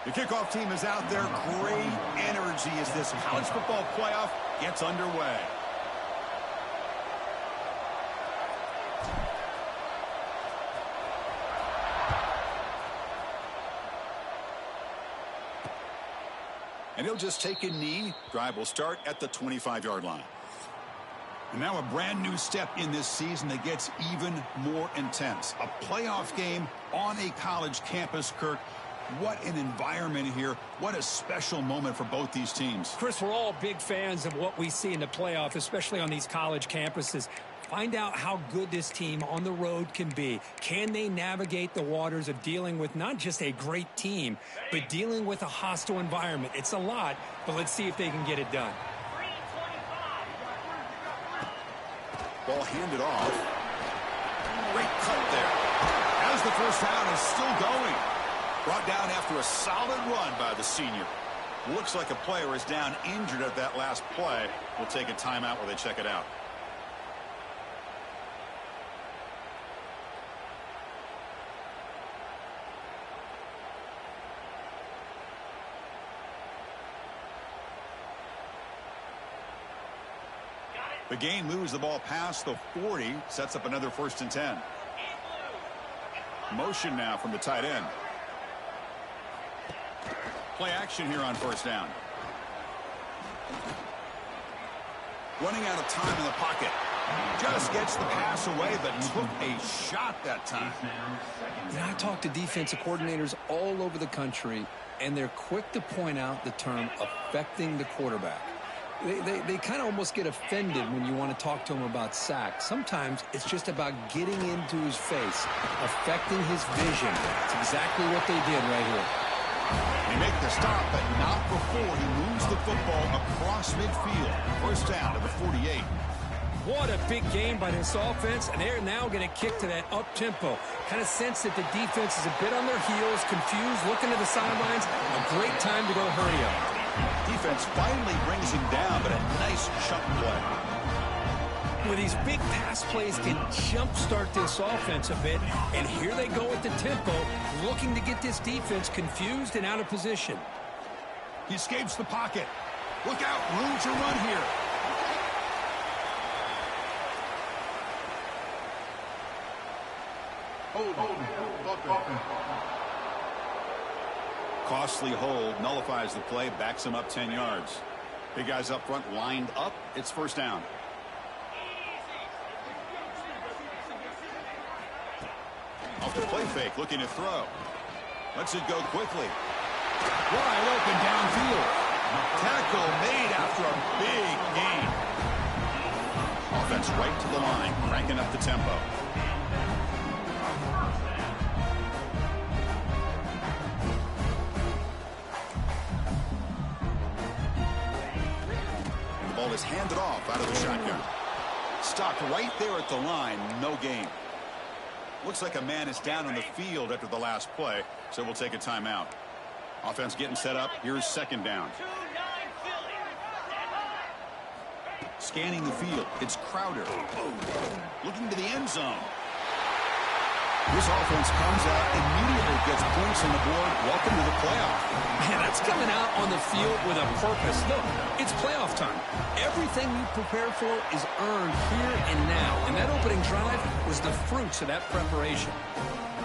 The kickoff team is out there. Great energy as this college football playoff gets underway. And he'll just take a knee. Drive will start at the 25-yard line. And now a brand new step in this season that gets even more intense. A playoff game on a college campus, Kirk. What an environment here. What a special moment for both these teams. Chris, we're all big fans of what we see in the playoff, especially on these college campuses. Find out how good this team on the road can be. Can they navigate the waters of dealing with not just a great team, but dealing with a hostile environment? It's a lot, but let's see if they can get it done. Ball handed off. Great cut there. As the first down is still going. Brought down after a solid run by the senior. Looks like a player is down injured at that last play. We'll take a timeout while they check it out. The game moves the ball past the 40, sets up another 1st and 10. Motion now from the tight end. Play action here on 1st down. Running out of time in the pocket. Just gets the pass away, but took a shot that time. I talk to defensive coordinators all over the country, and they're quick to point out the term affecting the quarterback. They kind of almost get offended when you want to talk to them about sacks. Sometimes it's just about getting into his face, affecting his vision. It's exactly what they did right here. They make the stop, but not before he moves the football across midfield. 1st down to the 48. What a big game by this offense, and they're now going to kick to that up-tempo. Kind of sense that the defense is a bit on their heels, confused, looking to the sidelines. A great time to go hurry up. Defense finally brings him down, but a nice chunk play. With these big pass plays can jumpstart this offense a bit, and here they go at the tempo, looking to get this defense confused and out of position. He escapes the pocket. Look out, room to run here. Costly hold, nullifies the play, backs him up 10 yards. Big guys up front lined up. It's 1st down. Off the play fake, looking to throw. Lets it go quickly. Wide open downfield. Tackle made after a big gain. Offense right to the line, cranking up the tempo. The ball is handed off out of the shotgun. Stopped right there at the line, no gain. Looks like a man is down on the field after the last play, so we'll take a timeout. Offense getting set up. Here's 2nd down. Scanning the field. It's Crowder. Looking to the end zone. This offense comes out, immediately gets points on the board. Welcome to the playoff. Man, that's coming out on the field with a purpose. Look, it's playoff time. Everything you prepare for is earned here and now. And that opening drive was the fruits of that preparation.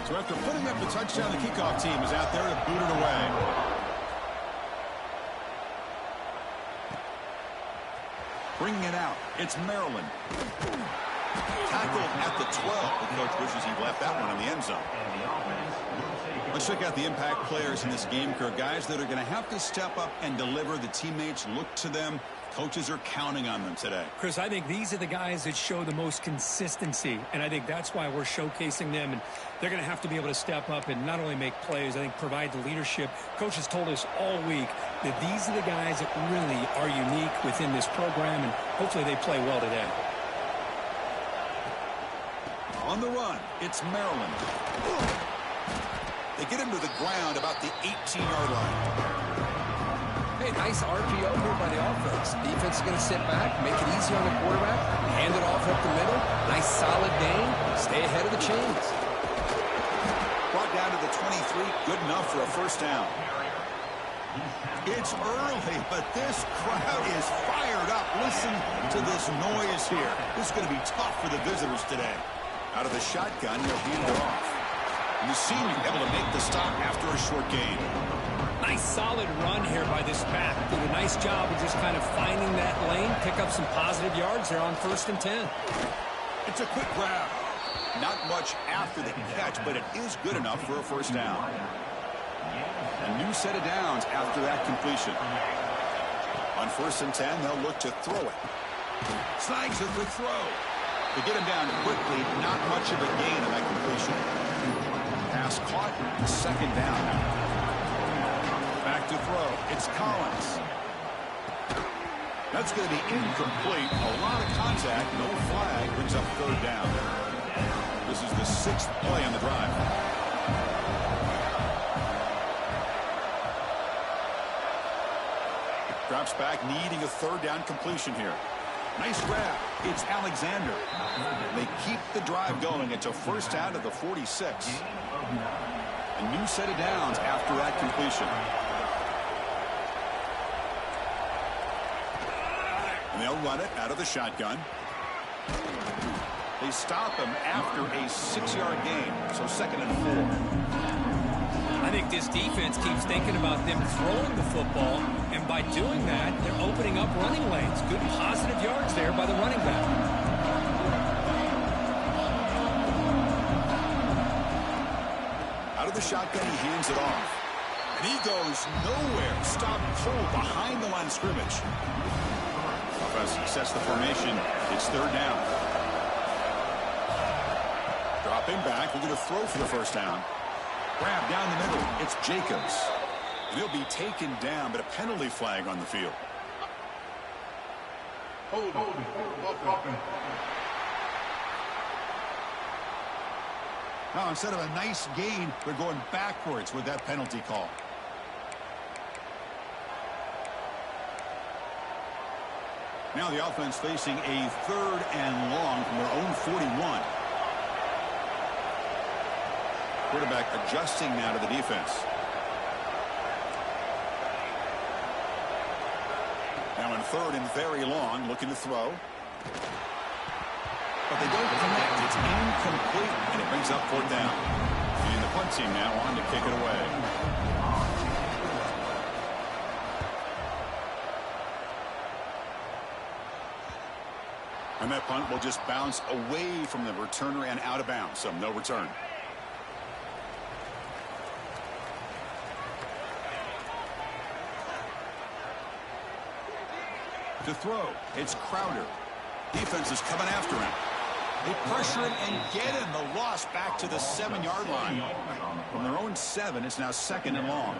So after putting up the touchdown, the kickoff team is out there to boot it away. Bringing it out, it's Maryland. Tackled at the 12. The coach wishes he left that one in the end zone. Let's check out the impact players in this game, Kirk. Guys that are going to have to step up and deliver. The teammates look to them. Coaches are counting on them today. Chris, I think these are the guys that show the most consistency, and I think that's why we're showcasing them. And they're going to have to be able to step up and not only make plays, I think provide the leadership. Coach has told us all week that these are the guys that really are unique within this program, and hopefully they play well today. On the run, it's Maryland. They get him to the ground about the 18-yard line. Hey, nice RPO here by the offense. Defense is going to sit back, make it easy on the quarterback, hand it off up the middle. Nice solid gain. Stay ahead of the chains. Brought down to the 23. Good enough for a 1st down. It's early, but this crowd is fired up. Listen to this noise here. This is going to be tough for the visitors today. Out of the shotgun, he'll hand it off. And the senior able to make the stop after a short gain. Nice solid run here by this back. Did a nice job of just kind of finding that lane, pick up some positive yards there on 1st and 10. It's a quick grab. Not much after the catch, but it is good enough for a first down. A new set of downs after that completion. On 1st and 10, they'll look to throw it. Snags a quick throw. To get him down quickly, not much of a gain on that completion. Pass caught, 2nd down now. Back to throw. It's Collins. That's going to be incomplete. A lot of contact, no flag, brings up 3rd down. This is the 6th play on the drive. Drops back, needing a 3rd down completion here. Nice grab. It's Alexander. They keep the drive going. It's a first down at the 46. A new set of downs after that completion. And they'll run it out of the shotgun. They stop him after a 6-yard gain. So 2nd and 4. I think this defense keeps thinking about them throwing the football, and by doing that, they're opening up running lanes. Good positive yards there by the running back. Out of the shotgun, he hands it off. And he goes nowhere. Stopped cold behind the line of scrimmage. Offense sets the formation. It's 3rd down. Dropping back. We're going to throw for the first down. Grab down the middle. It's Jacobs. And he'll be taken down, but a penalty flag on the field. Now, instead of a nice gain, they're going backwards with that penalty call. Now the offense facing a 3rd and long from their own 41. Quarterback adjusting now to the defense. Now in 3rd and very long, looking to throw. But they don't connect. It's incomplete, and it brings up 4th down. And the punt team now on to kick it away. And that punt will just bounce away from the returner and out of bounds, so no return. To throw, it's Crowder. Defense is coming after him. They pressure him and get him. The loss back to the 7-yard line. From their own 7, it's now 2nd and long.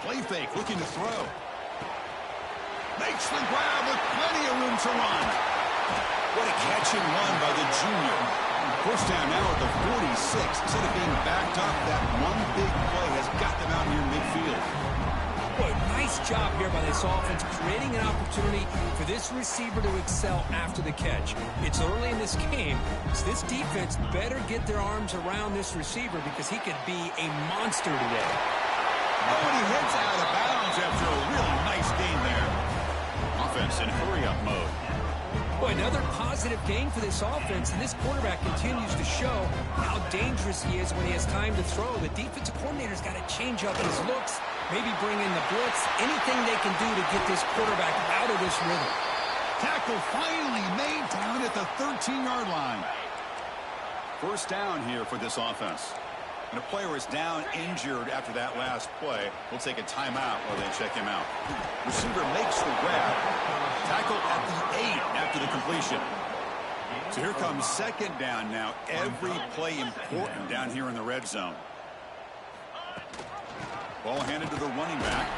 Play fake, looking to throw. Makes the grab with plenty of room to run. What a catch and run by the junior. First down now at the 46. Instead of being backed up, that one big play has got them out here in midfield. Boy, nice job here by this offense, creating an opportunity for this receiver to excel after the catch. It's early in this game, so this defense better get their arms around this receiver because he could be a monster today. Oh, and he heads out of bounds after a really nice gain there. Offense in hurry-up mode. Boy, another positive gain for this offense, and this quarterback continues to show how dangerous he is when he has time to throw. The defensive coordinator's got to change up his looks, maybe bring in the blitz, anything they can do to get this quarterback out of this rhythm. Tackle finally made down at the 13-yard line. First down here for this offense. And a player is down injured after that last play. We'll take a timeout while they check him out. Receiver makes the grab. Tackle at the 8 after the completion. So here comes 2nd down now. Every play important down here in the red zone. Ball handed to the running back.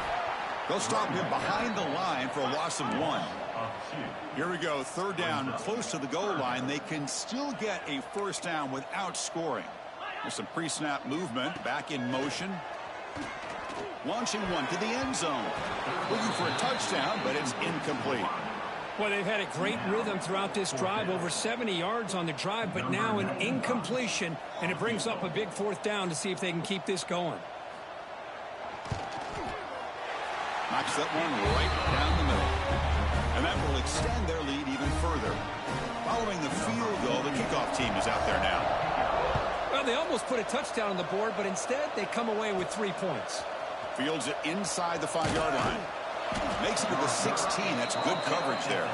They'll stop him behind the line for a loss of 1. Here we go. 3rd down, close to the goal line. They can still get a first down without scoring. There's some pre-snap movement, back in motion. Launching one to the end zone. Looking for a touchdown, but it's incomplete. Well, they've had a great rhythm throughout this drive, over 70 yards on the drive, but now an incompletion, and it brings up a big fourth down to see if they can keep this going. Knocks that one right down the middle. And that will extend their lead even further. Following the field goal, the kickoff team is out there now. Well, they almost put a touchdown on the board, but instead they come away with 3 points. Fields it inside the 5-yard line. Makes it to the 16. That's good coverage there.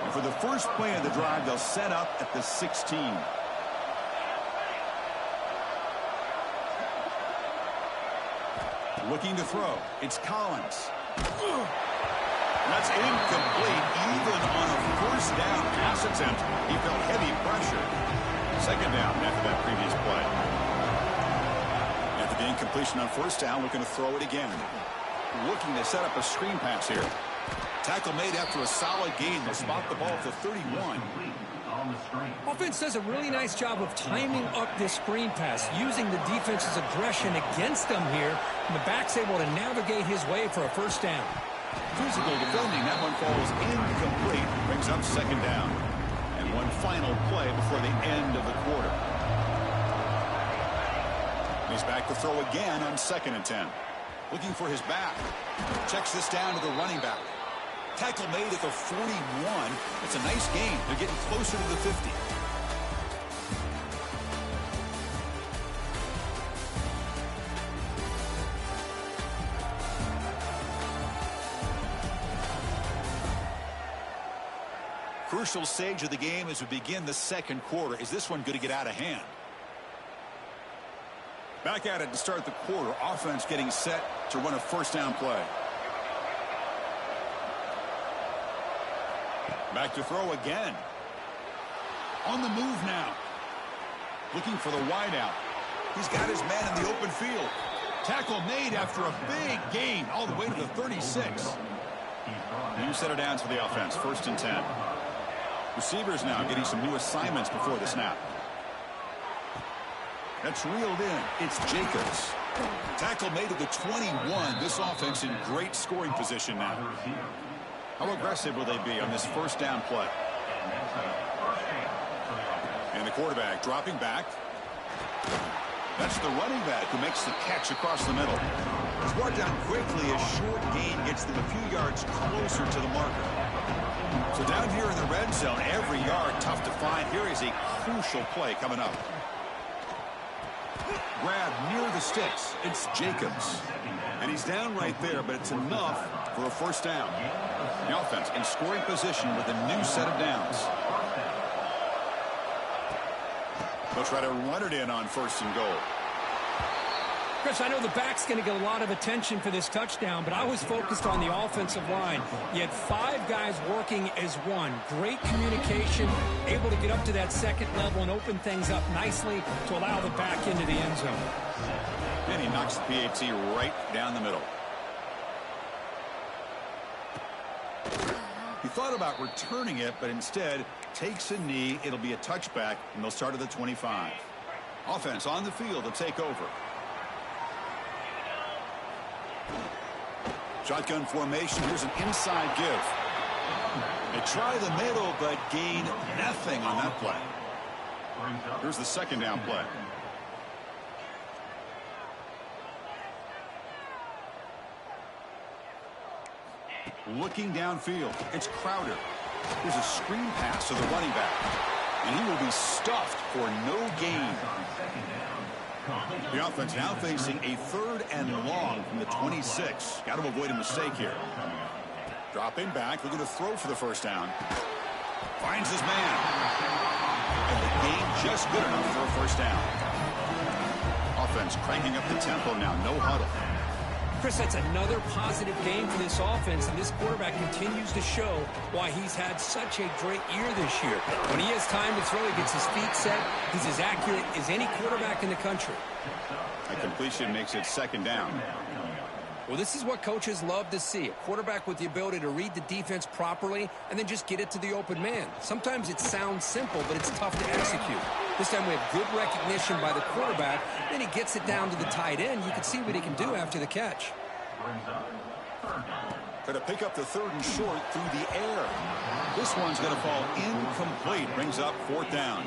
And for the first play of the drive, they'll set up at the 16. Looking to throw. It's Collins. That's incomplete. Even on a first down pass attempt, he felt heavy pressure. Second down after that previous play. After the incompletion on first down, looking to throw it again. Looking to set up a screen pass here. Tackle made after a solid gain. They'll spot the ball at the 31. Offense does a really nice job of timing up this screen pass, using the defense's aggression against them here, and the back's able to navigate his way for a first down. Physical defending. That one falls incomplete. Brings up second down. And one final play before the end of the quarter. He's back to throw again on 2nd and 10. Looking for his back. Checks this down to the running back. Tackle made at the 41. It's a nice gain. They're getting closer to the 50. Crucial stage of the game as we begin the second quarter. Is this one going to get out of hand? Back at it to start the quarter. Offense getting set to run a first down play. Back to throw again. On the move now. Looking for the wideout. He's got his man in the open field. Tackle made after a big gain all the way to the 36. New set of downs for the offense. 1st and 10. Receivers now getting some new assignments before the snap. That's reeled in. It's Jacobs. Tackle made at the 21. This offense in great scoring position now. How aggressive will they be on this first down play? And the quarterback dropping back. That's the running back who makes the catch across the middle. It's brought down quickly. A short gain gets them a few yards closer to the marker. So down here in the red zone, every yard tough to find. Here is a crucial play coming up. Grab near the sticks. It's Jacobs. And he's down right there, but it's enough for a first down. The offense in scoring position with a new set of downs. They'll try to run it in on 1st and goal. Chris, I know the back's going to get a lot of attention for this touchdown, but I was focused on the offensive line. You had 5 guys working as one. Great communication, able to get up to that second level and open things up nicely to allow the back into the end zone. And he knocks the PAT right down the middle. He thought about returning it, but instead takes a knee. It'll be a touchback, and they'll start at the 25. Offense on the field to take over. Shotgun formation. Here's an inside give. They try the middle, but gain nothing on that play. Here's the second down play. Looking downfield. It's Crowder. Here's a screen pass to the running back. And he will be stuffed for no gain. The offense now facing a 3rd and long from the 26. Got to avoid a mistake here. Dropping back, looking to throw for the first down. Finds his man. And the gain just good enough for a first down. Offense cranking up the tempo now. No huddle. Chris, that's another positive game for this offense, and this quarterback continues to show why he's had such a great year this year. When he has time to throw, he gets his feet set. He's as accurate as any quarterback in the country. A completion makes it second down. Well, this is what coaches love to see. A quarterback with the ability to read the defense properly and then just get it to the open man. Sometimes it sounds simple, but it's tough to execute. This time we have good recognition by the quarterback. Then he gets it down to the tight end. You can see what he can do after the catch. Going to pick up the 3rd and short through the air. This one's going to fall incomplete. Brings up 4th down.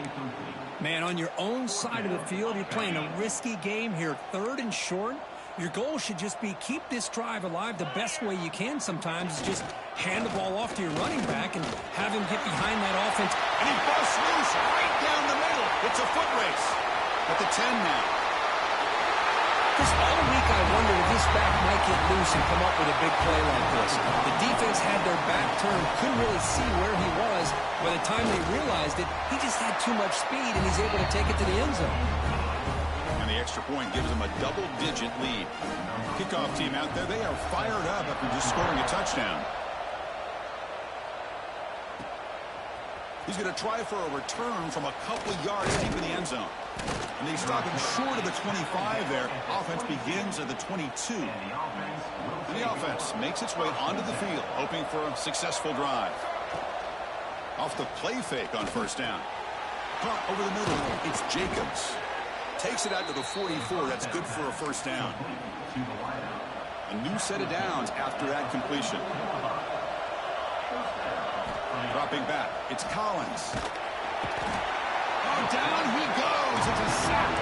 Man, on your own side of the field, you're playing a risky game here. 3rd and short. Your goal should just be keep this drive alive the best way you can sometimes. Is just hand the ball off to your running back and have him get behind that offense. And he busts loose right down the middle. It's a foot race at the 10 now. Just all week I wondered if this back might get loose and come up with a big play like this. The defense had their back turned, couldn't really see where he was. By the time they realized it, he just had too much speed, and he's able to take it to the end zone. And the extra point gives them a double-digit lead. Kickoff team out there, they are fired up after just scoring a touchdown. He's going to try for a return from a couple yards deep in the end zone. And they stop him short of the 25 there. Offense begins at the 22. And the offense makes its way onto the field, hoping for a successful drive. Off the play fake on 1st down. Caught over the middle. It's Jacobs. Takes it out to the 44. That's good for a 1st down. A new set of downs after that completion. Dropping back. It's Collins. Oh, down he goes. It's a sack.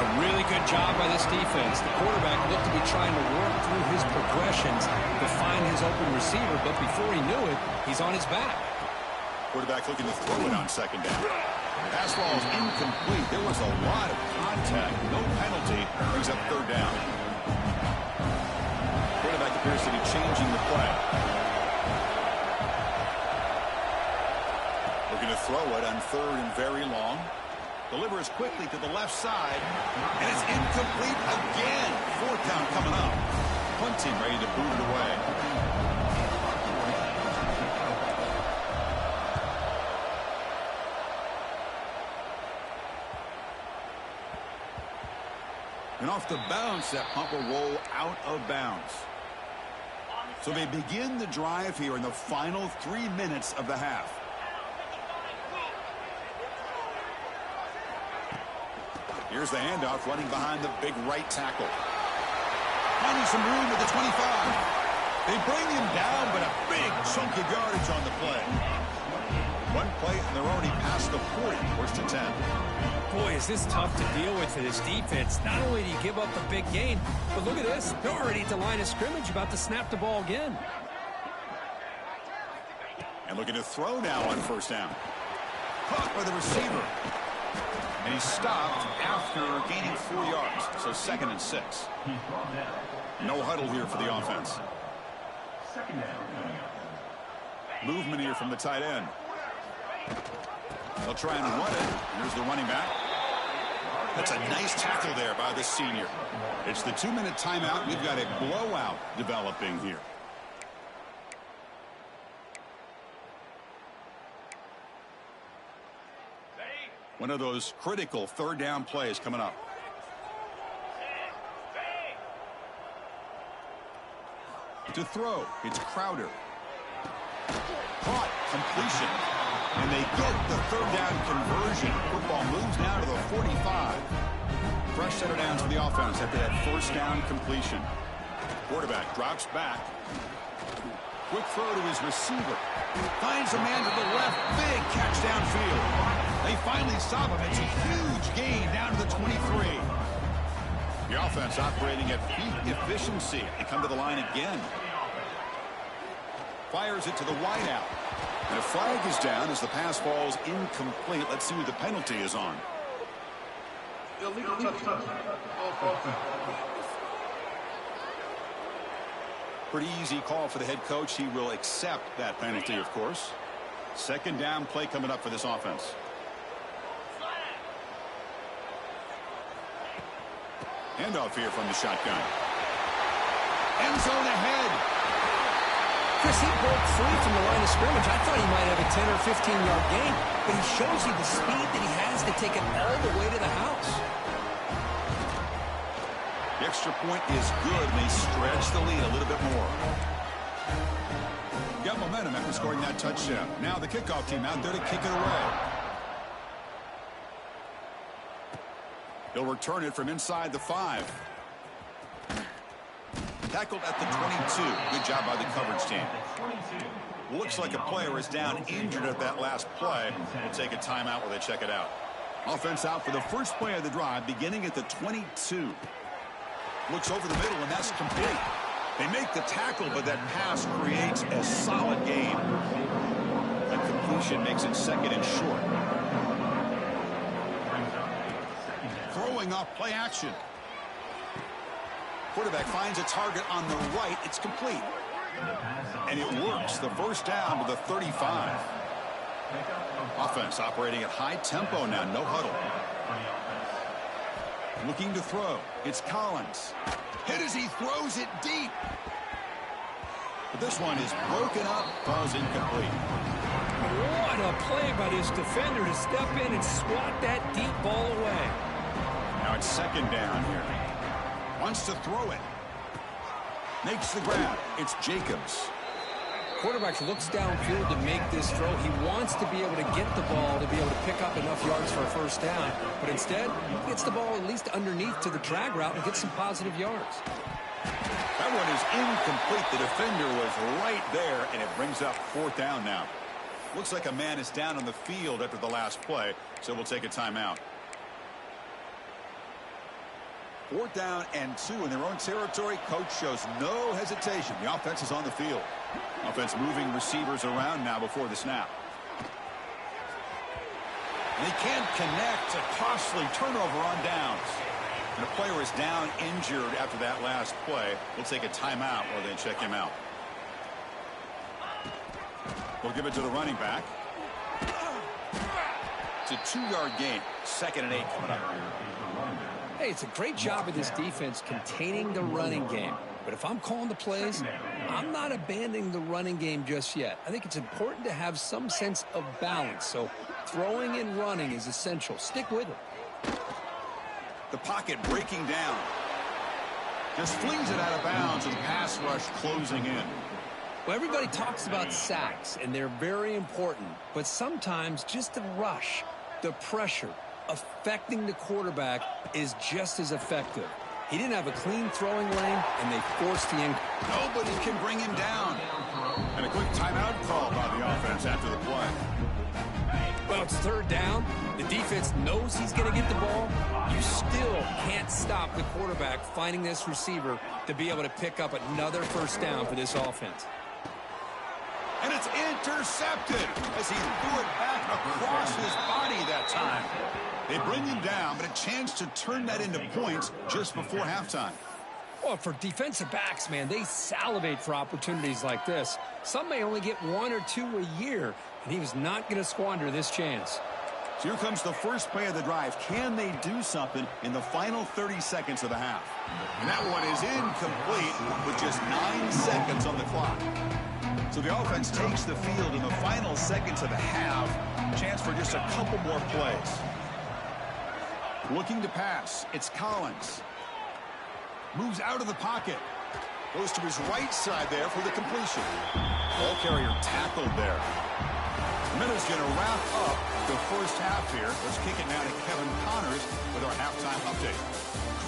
A really good job by this defense. The quarterback looked to be trying to work through his progressions to find his open receiver, but before he knew it, he's on his back. Quarterback looking to throw it on 2nd down. Pass ball is incomplete. There was a lot of contact. No penalty. Brings up 3rd down. Quarterback appears to be changing the play. Looking to throw it on 3rd and very long. Delivers quickly to the left side. And it's incomplete again. 4th down coming up. Punting ready to boot it away. And off the bounce, that punt will roll out of bounds. So they begin the drive here in the final 3 minutes of the half. Here's the handoff, running behind the big right tackle. Finding some room at the 25. They bring him down, but a big chunk of yardage on the play. One play, and they're already past the 40, first to 10. Boy, is this tough to deal with for this defense. Not only do you give up a big gain, but look at this. They're already at the line of scrimmage, about to snap the ball again. And looking to throw now on 1st down. Caught by the receiver. And he stopped after gaining 4 yards. So 2nd and 6. No huddle here for the offense. Movement here from the tight end. They'll try and run it. Here's the running back. That's a nice tackle there by the senior. It's the 2-minute timeout. We've got a blowout developing here. One of those critical 3rd down plays coming up. To throw, it's Crowder. Caught, completion. And they get the 3rd down conversion. Football moves now to the 45. Fresh set of downs for the offense after that 1st down completion. Quarterback drops back. Quick throw to his receiver. Finds a man to the left. Big catch downfield. They finally stop him. It's a huge gain down to the 23. The offense operating at peak efficiency. They come to the line again. Fires it to the wideout. And a flag is down as the pass falls incomplete. Let's see who the penalty is on. Pretty easy call for the head coach. He will accept that penalty, of course. 2nd down play coming up for this offense. Handoff here from the shotgun. End zone ahead. Chris, he broke free from the line of scrimmage. I thought he might have a 10 or 15-yard gain, but he shows you the speed that he has to take it all the way to the house. The extra point is good, and they stretch the lead a little bit more. Got momentum after scoring that touchdown. Now the kickoff team out there to kick it away. They'll return it from inside the 5. Tackled at the 22. Good job by the coverage team. Looks like a player is down injured at that last play. We'll take a timeout while they check it out. Offense out for the first play of the drive, beginning at the 22. Looks over the middle, and that's complete. They make the tackle, but that pass creates a solid gain. That completion makes it second and short. Throwing off play action. Quarterback finds a target on the right. It's complete. And it works. The first down to the 35. Offense operating at high tempo now. No huddle. Looking to throw. It's Collins. Hit as he throws it deep. But this one is broken up. Falls incomplete. What a play by this defender to step in and swat that deep ball away. Now it's second down here. Wants to throw it. Makes the grab. It's Jacobs. Quarterback looks downfield to make this throw. He wants to be able to get the ball to be able to pick up enough yards for a first down. But instead, he gets the ball at least underneath to the drag route and gets some positive yards. That one is incomplete. The defender was right there, and it brings up fourth down now. Looks like a man is down on the field after the last play, so we'll take a timeout. 4th down and 2 in their own territory. Coach shows no hesitation. The offense is on the field. Offense moving receivers around now before the snap. And they can't connect. A costly turnover on downs. And a player is down injured after that last play. We'll take a timeout while they check him out. We'll give it to the running back. It's a 2-yard gain. 2nd and 8 coming up. Hey, it's a great job of this defense containing the running game. But if I'm calling the plays, I'm not abandoning the running game just yet. I think it's important to have some sense of balance. So throwing and running is essential. Stick with it. The pocket breaking down. Just flings it out of bounds and pass rush closing in. Well, everybody talks about sacks, and they're very important. But sometimes just the rush, the pressure, affecting the quarterback is just as effective. He didn't have a clean throwing lane, and they forced the Nobody can bring him down. And a quick timeout call by the offense after the play. Well, it's 3rd down. The defense knows he's going to get the ball. You still can't stop the quarterback finding this receiver to be able to pick up another first down for this offense. And it's intercepted as he threw it back across his body that time. They bring him down, but a chance to turn that into points just before halftime. Well, for defensive backs, man, they salivate for opportunities like this. Some may only get 1 or 2 a year, and he was not going to squander this chance. So here comes the first play of the drive. Can they do something in the final 30 seconds of the half? And that one is incomplete with just 9 seconds on the clock. So the offense takes the field in the final seconds of the half. Chance for just a couple more plays. Looking to pass. It's Collins. Moves out of the pocket. Goes to his right side there for the completion. Ball carrier tackled there. The minute's going to wrap up the first half here. Let's kick it now to Kevin Connors with our halftime update.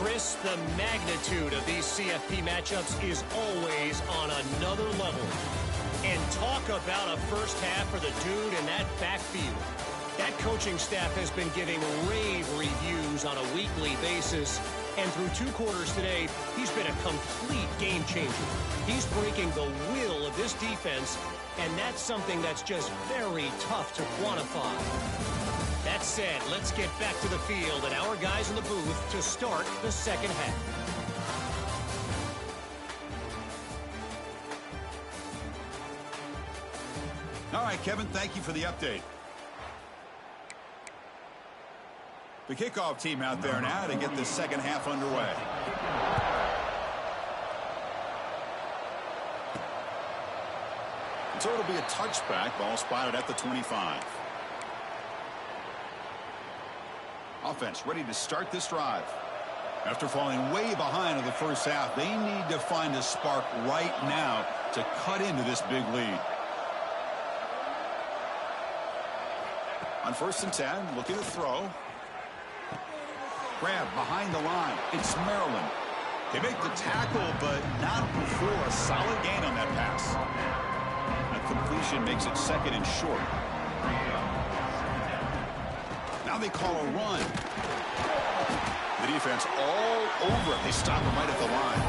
Chris, the magnitude of these CFP matchups is always on another level. And talk about a first half for the dude in that backfield. That coaching staff has been giving rave reviews on a weekly basis. And through 2 quarters today, he's been a complete game changer. He's breaking the will of this defense, and that's something that's just very tough to quantify. That said, let's get back to the field and our guys in the booth to start the second half. All right, Kevin, thank you for the update. The kickoff team out there now to get the second half underway. So it'll be a touchback. Ball spotted at the 25. Offense ready to start this drive. After falling way behind in the first half, they need to find a spark right now to cut into this big lead. On 1st and 10, looking to throw. Grab behind the line. It's Maryland. They make the tackle, but not before a solid gain on that pass. A completion makes it second and short. Now they call a run. The defense all over it. They stop him right at the line.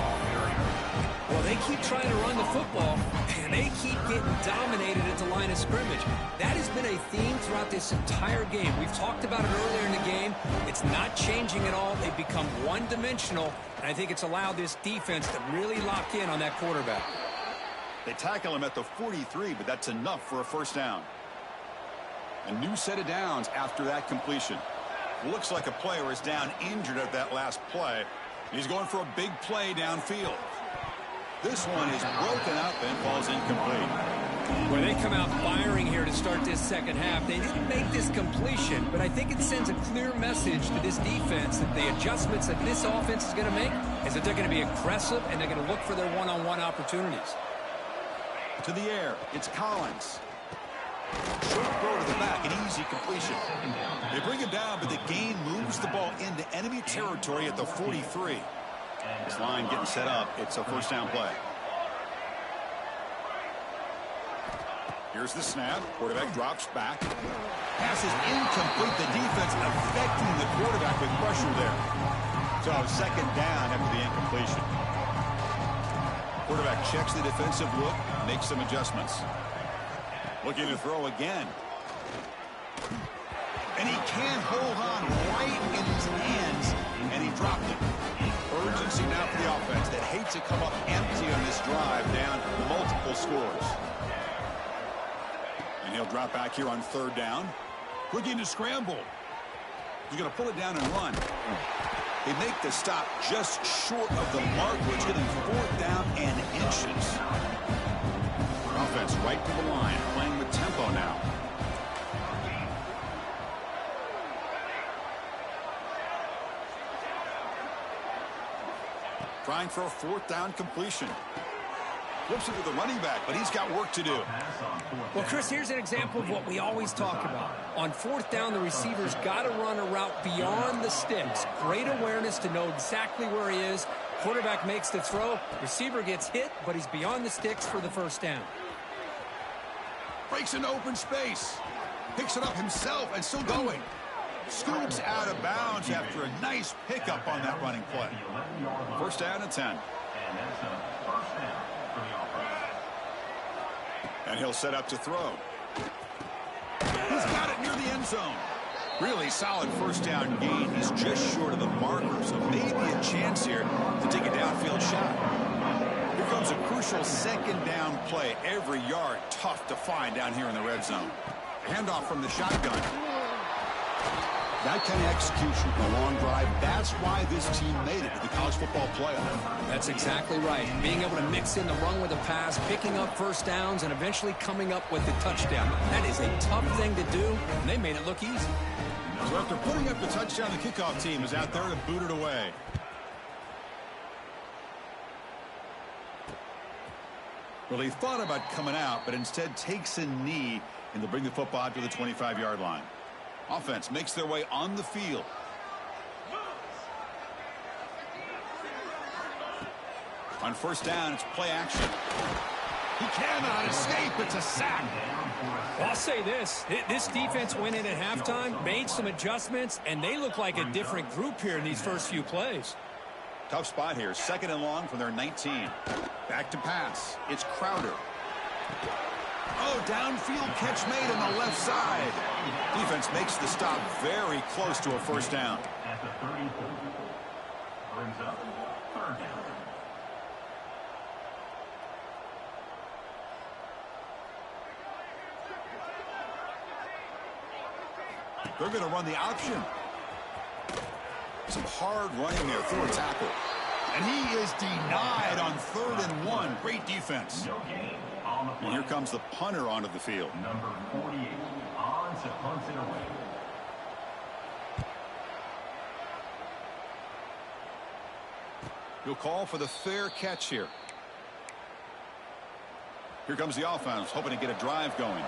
Well, they keep trying to run the football, and they keep getting dominated at the line of scrimmage. That has been a theme throughout this entire game. We've talked about it earlier in the game. It's not changing at all. They've become one-dimensional, and I think it's allowed this defense to really lock in on that quarterback. They tackle him at the 43, but that's enough for a first down. A new set of downs after that completion. Looks like a player is down injured at that last play. He's going for a big play downfield. This one is broken up and falls incomplete. Well, they come out firing here to start this second half. They didn't make this completion, but I think it sends a clear message to this defense that the adjustments that this offense is going to make is that they're going to be aggressive and they're going to look for their one-on-one opportunities. To the air, it's Collins. Short throw to the back, an easy completion. They bring him down, but the gain moves the ball into enemy territory at the 43. This line getting set up. It's a first down play. Here's the snap. Quarterback drops back. Pass is incomplete. The defense affecting the quarterback with pressure there. So second down after the incompletion. Quarterback checks the defensive look, makes some adjustments. Looking to throw again. And he can't hold on right in his hands, and he dropped it. Urgency now for the offense that hates to come up empty on this drive, down multiple scores. And he'll drop back here on third down. Looking to scramble. He's going to pull it down and run. They make the stop just short of the mark, which getting fourth down and inches. Offense right to the line, playing with tempo now. Trying for a fourth down completion. Flips it to the running back, but he's got work to do. Well, Chris, here's an example of what we always talk about. On fourth down, the receiver's got to run a route beyond the sticks. Great awareness to know exactly where he is. Quarterback makes the throw. Receiver gets hit, but he's beyond the sticks for the first down. Breaks into open space. Picks it up himself and still going. Scoops out of bounds after a nice pickup on that running play. First down and 10. And he'll set up to throw. He's got it near the end zone. Really solid first down gain. He's just short of the marker, so maybe a chance here to take a downfield shot. Here comes a crucial second down play. Every yard tough to find down here in the red zone. Handoff from the shotgun. That kind of execution for a long drive, that's why this team made it to the college football playoff. That's exactly right. Being able to mix in the run with a pass, picking up first downs, and eventually coming up with the touchdown. That is a tough thing to do, and they made it look easy. So after putting up the touchdown, the kickoff team is out there to boot it away. Well, he thought about coming out, but instead takes a knee, and they'll bring the football out to the 25-yard line. Offense makes their way on the field. On first down, it's play action. He cannot escape. It's a sack. Well, I'll say this. This defense went in at halftime, made some adjustments, and they look like a different group here in these first few plays. Tough spot here. Second and long from their 19. Back to pass. It's Crowder. Oh, downfield catch made on the left side. Defense makes the stop very close to a first down. At the 34. Brings up third down. They're going to run the option. Some hard running there through a tackle. And he is denied on 3rd and 1. Great defense. No gain on the play. And here comes the punter onto the field. Number 48 on to punt it away. He'll call for the fair catch here. Here comes the offense, hoping to get a drive going.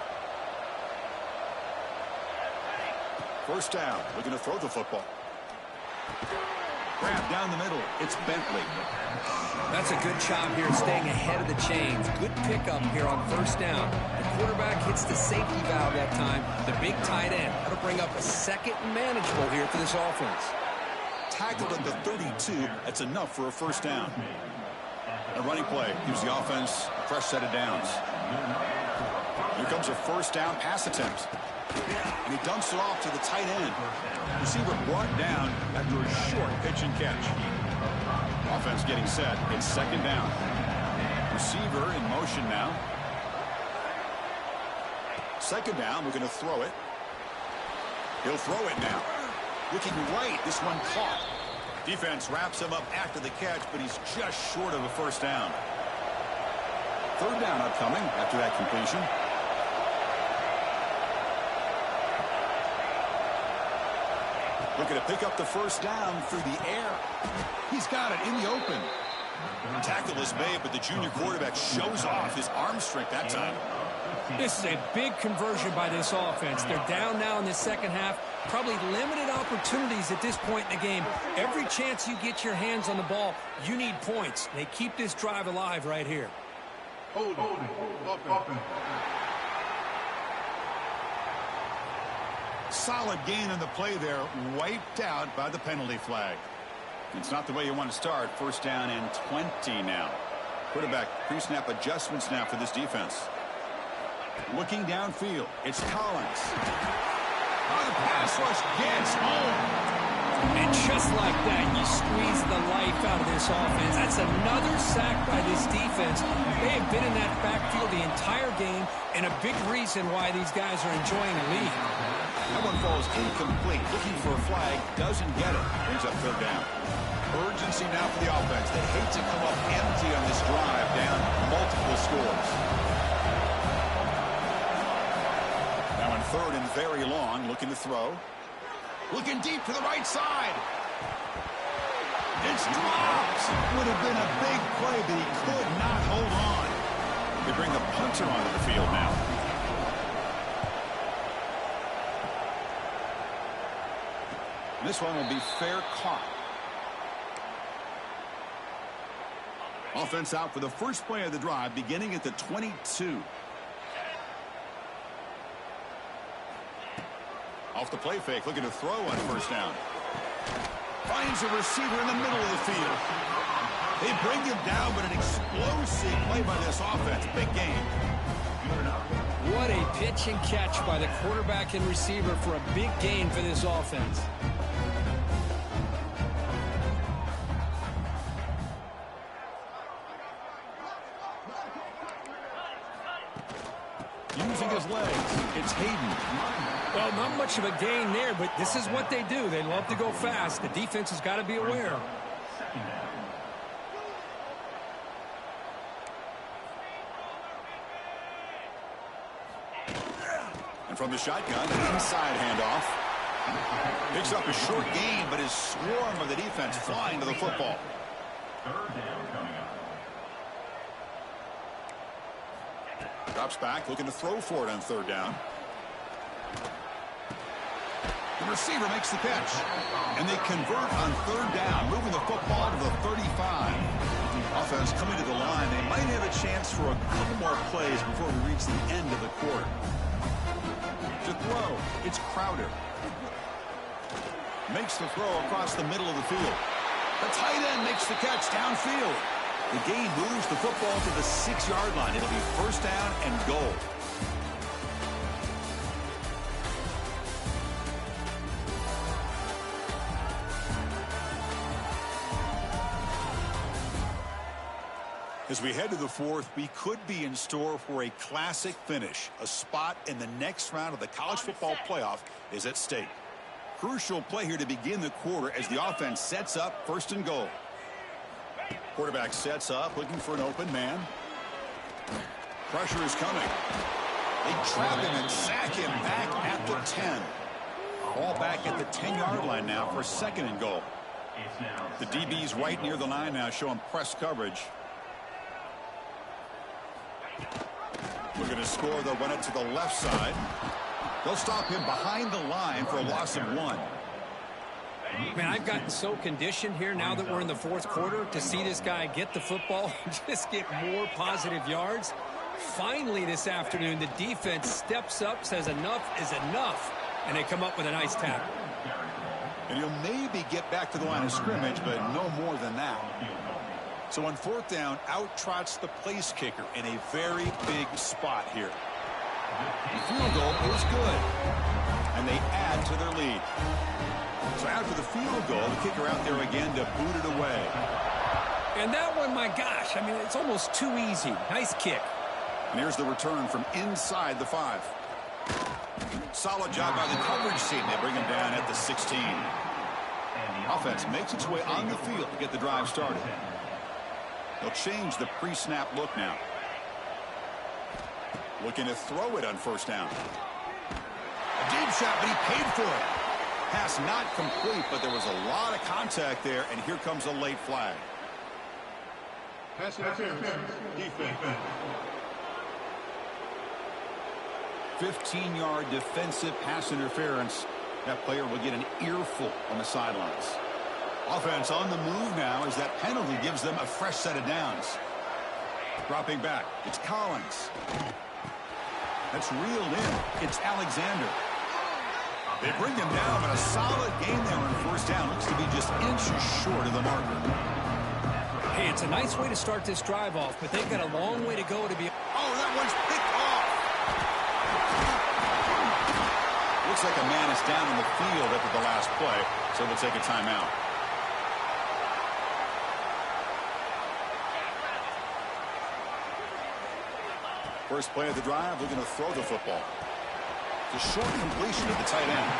First down, looking to throw the football. grab down the middle. It's Bentley. That's a good job here staying ahead of the chains. Good pickup here on first down. The quarterback hits the safety valve that time. The big tight end. That'll bring up a second and manageable here for this offense. Tackled at the 32. That's enough for a first down. A running play gives the offense a fresh set of downs. Here comes a first down pass attempt. And he dumps it off to the tight end. Receiver brought down after a short pitch and catch. Offense getting set. It's second down. Receiver in motion now. Second down. We're going to throw it. He'll throw it now. Looking right. This one caught. Defense wraps him up after the catch, but he's just short of a first down. Third down upcoming after that completion. Looking to pick up the first down through the air. He's got it in the open. Tackle is made, but the junior quarterback shows off his arm strength that time. This is a big conversion by this offense. They're down now in the second half. Probably limited opportunities at this point in the game. Every chance you get your hands on the ball, you need points. They keep this drive alive right here. Hold it. Solid gain on the play there, wiped out by the penalty flag. It's not the way you want to start. First down and 20 now. Quarterback pre-snap adjustments now for this defense. Looking downfield, it's Collins. Oh, the pass rush gets home. And just like that, you squeeze the life out of this offense. That's another sack by this defense. They have been in that backfield the entire game, and a big reason why these guys are enjoying the lead. That one falls incomplete. Looking for a flag, doesn't get it. Brings up third down. Urgency now for the offense. They hate to come up empty on this drive, down multiple scores. Now on third and very long, looking to throw. Looking deep to the right side. It's dropped. Would have been a big play, but he could not hold on. They bring the punter onto the field now. This one will be fair caught. Offense out for the first play of the drive, beginning at the 22. Off the play fake, looking to throw on first down. Finds a receiver in the middle of the field. They bring him down, but an explosive play by this offense. Big game. What a pitch and catch by the quarterback and receiver for a big gain for this offense. Using his legs, it's Hayden. Well, not much of a gain there, but this is what they do. They love to go fast. The defense has got to be aware. And from the shotgun, an inside handoff. Picks up a short gain, but his swarm of the defense flying to the football. Third down coming up. Drops back, looking to throw for it on third down. The receiver makes the catch. And they convert on third down, moving the football to the 35. Offense coming to the line. They might have a chance for a couple more plays before we reach the end of the quarter. To throw, it's Crowder. Makes the throw across the middle of the field. The tight end makes the catch downfield. The gain moves the football to the 6-yard line. It'll be first down and goal. As we head to the fourth, we could be in store for a classic finish. A spot in the next round of the college football playoff is at stake. Crucial play here to begin the quarter as the offense sets up first and goal. Quarterback sets up, looking for an open man. Pressure is coming. They trap him and sack him back at the 10. Ball back at the 10-yard line now for second and goal. The DB's right near the line now, showing press coverage. Looking to score, they'll run it to the left side. They'll stop him behind the line for a loss of 1. Man, I've gotten so conditioned here now that we're in the fourth quarter to see this guy get the football and just get more positive yards. Finally this afternoon, the defense steps up, says enough is enough, and they come up with a nice tackle. And he'll maybe get back to the line of scrimmage, but no more than that. So on fourth down, out trots the place kicker in a very big spot here. The field goal is good, and they add to their lead. So after the field goal, the kicker out there again to boot it away. And that one, my gosh, I mean, it's almost too easy. Nice kick. And here's the return from inside the 5. Solid job by the coverage team. They bring him down at the 16. Offense makes its way on the field to get the drive started. They'll change the pre-snap look now. Looking to throw it on first down. A deep shot, but he paid for it. Pass not complete, but there was a lot of contact there, and here comes a late flag. Pass interference. Defense. 15-yard defensive pass interference. That player will get an earful on the sidelines. Offense on the move now as that penalty gives them a fresh set of downs. Dropping back, it's Collins. That's reeled in. It's Alexander. They bring him down, but a solid gain there on first down. Looks to be just inches short of the marker. Hey, it's a nice way to start this drive off, but they've got a long way to go to be... Oh, that one's picked off. Looks like a man is down in the field after the last play, so we'll take a timeout. First play of the drive, looking to throw the football. It's a short completion to the tight end.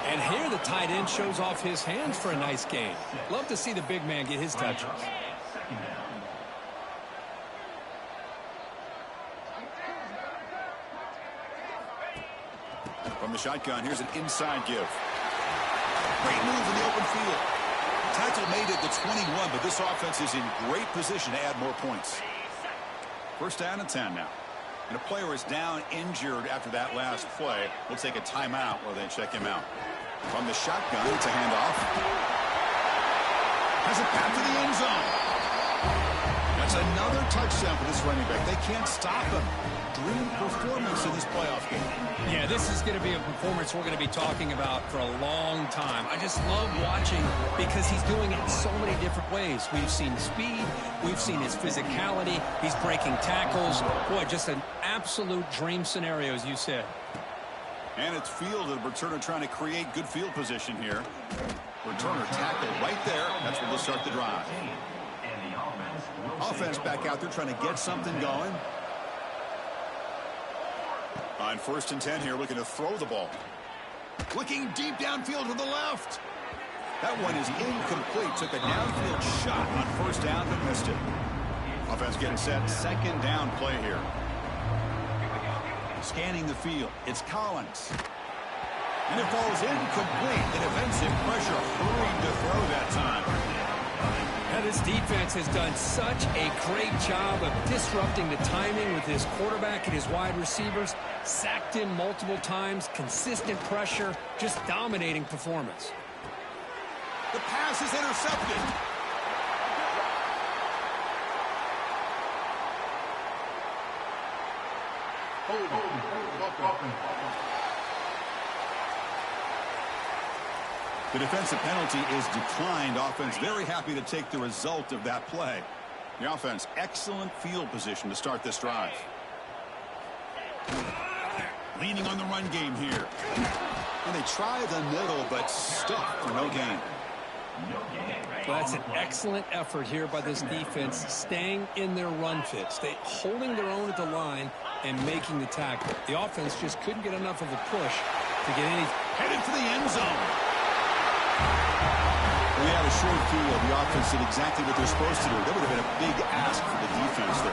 And here the tight end shows off his hands for a nice gain. Love to see the big man get his touches. From the shotgun, here's an inside give. Great move in the open field. Tackle made at the 21, but this offense is in great position to add more points. First down and 10 now. And a player is down injured after that last play. We'll take a timeout while they check him out. From the shotgun, it's a handoff. Has a path to the end zone. That's another touchdown for this running back. They can't stop him. Dream performance in this playoff game. Yeah, this is going to be a performance we're going to be talking about for a long time. I just love watching because he's doing it in so many different ways. We've seen speed. We've seen his physicality. He's breaking tackles. Boy, just an absolute dream scenario, as you said. And it's fielded. Returner trying to create good field position here. Returner tackle right there. That's where they'll start the drive. Offense back out there trying to get something going. On first and 10 here, looking to throw the ball. Looking deep downfield to the left. That one is incomplete. Took a downfield shot on first down, but missed it. Offense getting set. Second down play here. Scanning the field. It's Collins. And it falls incomplete. The defensive pressure hurried to throw that time. Now, this defense has done such a great job of disrupting the timing with his quarterback and his wide receivers. Sacked him multiple times, consistent pressure, just dominating performance. The pass is intercepted. The defensive penalty is declined. Offense very happy to take the result of that play. The offense, excellent field position to start this drive. Leaning on the run game here. And they try the middle, but stuck for no gain. Well, that's an excellent effort here by this defense, staying in their run fit, holding their own at the line and making the tackle. The offense just couldn't get enough of a push to get any. Headed for the end zone. We had a short field. The offense did exactly what they're supposed to do. That would have been a big ask for the defense there.